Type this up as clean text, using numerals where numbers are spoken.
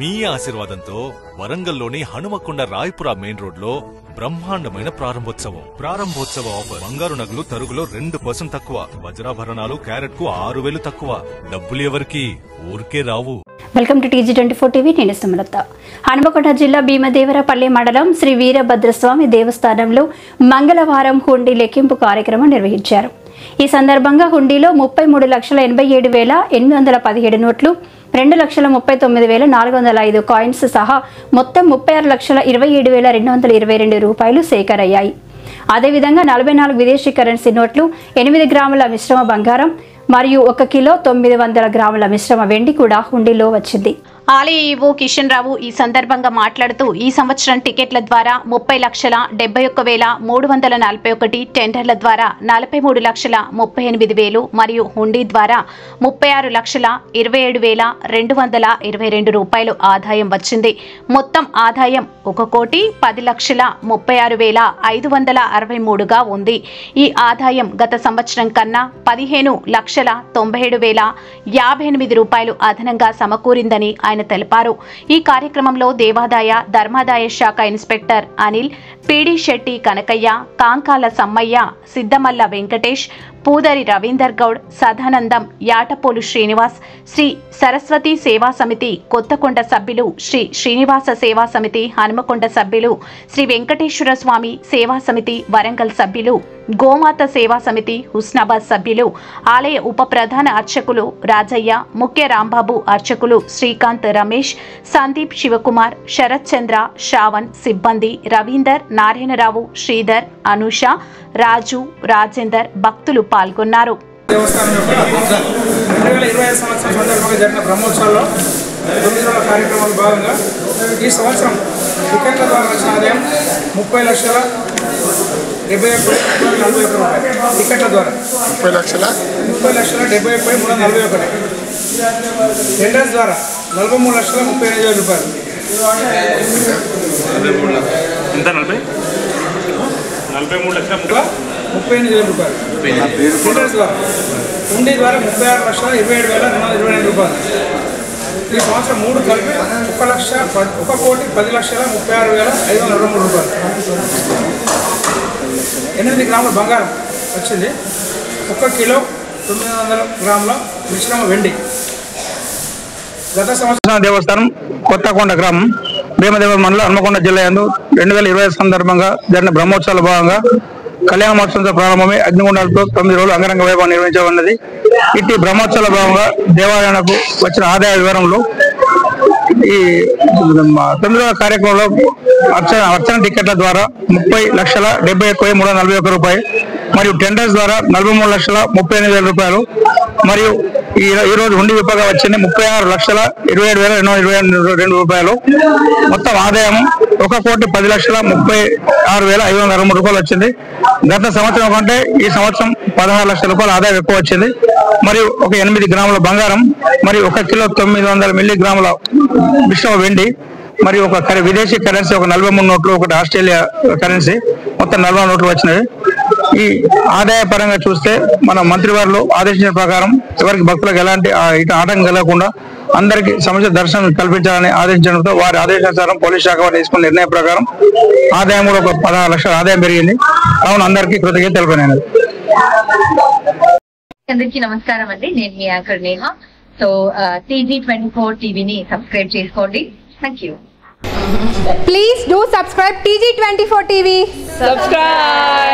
మీ ఆశీర్వాదంతో వరంగల్లోని Hanumakonda Rayapura main road లో బ్రహ్మాండమైన ప్రారంభోత్సవ ఆఫర్. బంగారు నగలు తరుగులో 2% తక్కువ, వజ్రాభరణాలు క్యారెట్ కు 6,000 తక్కువ. డబ్బులు ఎవరికి ఊరికే రావు. Welcome to TG24 TV. నేను సుమలత. హనుమకొండ జిల్లా భీమదేవరపల్లి మండలం శ్రీ వీరభద్రస్వామి దేవస్థానంలో మంగళవారం హుండీ లెక్కింపు కార్యక్రమం నిర్వహించారు. ఈ సందర్భంగా హుండీలో 33,87,817 నోట్లు, 2,39,405 కాయిన్స్ సహా మొత్తం 36,27,222 రూపాయలు సేకరయ్యాయి. అదేవిధంగా 44 విదేశీ కరెన్సీ నోట్లు, 8 గ్రాముల మిశ్రమ బంగారం మరియు 1 కిలో 900 గ్రాముల మిశ్రమ వెండి కూడా హుండీలో వచ్చింది. ఆలయ ఈవో కిషన్ రావు ఈ సందర్భంగా మాట్లాడుతూ ఈ సంవత్సరం టికెట్ల ద్వారా 30,71,341, టెండర్ల ద్వారా 43,38,000 మరియు హుండీ ద్వారా 36,27,222 రూపాయలు ఆదాయం వచ్చింది. మొత్తం ఆదాయం 1,10,36,563గా ఉంది. ఈ ఆదాయం గత సంవత్సరం కన్నా 15,97,058 రూపాయలు అదనంగా సమకూరిందని ఆయన తెలిపారు. ఈ కార్యక్రమంలో దేవాదాయ ధర్మాదాయ శాఖ ఇన్స్పెక్టర్ అనిల్, పీడి శెట్టి కనకయ్య, కాంకాల సమ్మయ్య, సిద్దమల్ల వెంకటేష్, పూదరి రవీందర్ గౌడ్, సదానందం, యాటపోలు శ్రీనివాస్, శ్రీ సరస్వతి సేవా సమితి కొత్తకొండ సభ్యులు, శ్రీ శ్రీనివాస సేవా సమితి హనుమకొండ సభ్యులు, శ్రీ వెంకటేశ్వర స్వామి సేవా సమితి వరంగల్ సభ్యులు, గోమాత సేవా సమితి హుస్నాబాద్ సభ్యులు, ఆలయ ఉప ప్రధాన అర్చకులు రాజయ్య, ముఖ్య రాంబాబు అర్చకులు శ్రీకాంత్, రమేష్, సందీప్, శివకుమార్, శరత్ చంద్ర, శ్రావణ్, సిబ్బంది, రవీందర్, నారాయణరావు, శ్రీధర్, అనుష, రాజు, రాజేందర్, భక్తులు పాల్గొన్నారు. దేవస్థానం యొక్క 2025 సంవత్సరం సందర్భంగా జరిగిన బ్రహ్మోత్సవాల్లో 9 రోజుల కార్యక్రమాల భాగంగా ఈ సంవత్సరం టికెట్ల ద్వారా వచ్చిన ఆదాయం 30,71,41 రూపాయలు. టికెట్ల ద్వారా 30,71,341. టెండర్స్ ద్వారా 43,35,000 రూపాయలు. టెండర్స్ ద్వారా హుండీ ద్వారా 36,27,222 రూపాయలు. ఈ సంవత్సరం 3 కలిపి 1,10,10,36,523 రూపాయలు. 8 గ్రాముల బంగారం వచ్చింది. 1 కిలో 900 గ్రాముల మిశ్రమ వెండి. గత సంవత్సరం దేవస్థానం కొత్తకొండ గ్రామం భీమదేవ మండలం హనుమకొండ జిల్లా యందు 2025 సందర్భంగా జరిగిన బ్రహ్మోత్సవాల భాగంగా కళ్యాణ మహోత్సవంతో ప్రారంభమై అగ్నిగుండాలతో 9 రోజులు అంగరంగ వైభవం నిర్వహించబడినది. ఇట్టి బ్రహ్మోత్సవాల భాగంగా దేవాలయాలకు వచ్చిన ఆదాయ వివరంలో ఈ 9 రోజుల కార్యక్రమంలో అర్చన టికెట్ల ద్వారా 30,71,341 రూపాయలు మరియు టెండర్స్ ద్వారా 43,38,000 రూపాయలు మరియు ఈ రోజు హుండీ విప్పగా వచ్చింది 36,27,222 రూపాయలు. మొత్తం ఆదాయం 1,10,36,563 రూపాయలు వచ్చింది. గత సంవత్సరం కంటే ఈ సంవత్సరం 16 లక్షల రూపాయల ఆదాయం ఎక్కువ వచ్చింది. మరియు ఒక 8 గ్రాముల బంగారం మరియు 1 కిలో 900 మిల్లీగ్రాముల మిశ్రమ వెండి మరియు ఒక విదేశీ కరెన్సీ ఒక 43 నోట్లు, ఒకటి ఆస్ట్రేలియా కరెన్సీ, మొత్తం 40 నోట్లు వచ్చినవి. ఈ ఆదాయ పరంగా చూస్తే మన మంత్రివారులు ఆదేశించిన ప్రకారం ఎవరికి భక్తులకు ఎలాంటి ఆటంకం కలగకుండా అందరికీ సముచిత దర్శనం కల్పించాలని ఆదేశించడంతో వారి ఆదేశానుసారం పోలీస్ శాఖ వారు తీసుకున్న నిర్ణయం ప్రకారం ఆదాయం కూడా ఒక 16 లక్షల ఆదాయం పెరిగింది. కావున అందరికీ కృతజ్ఞత తెలిపినాను. అందరికీ నమస్కారం అండి. నేను మీ యాంకర్ నేహ. సో TG24 టీవీని సబ్స్క్రైబ్ చేసుకోండి. Thank you. Please do subscribe TG24 TV. Subscribe.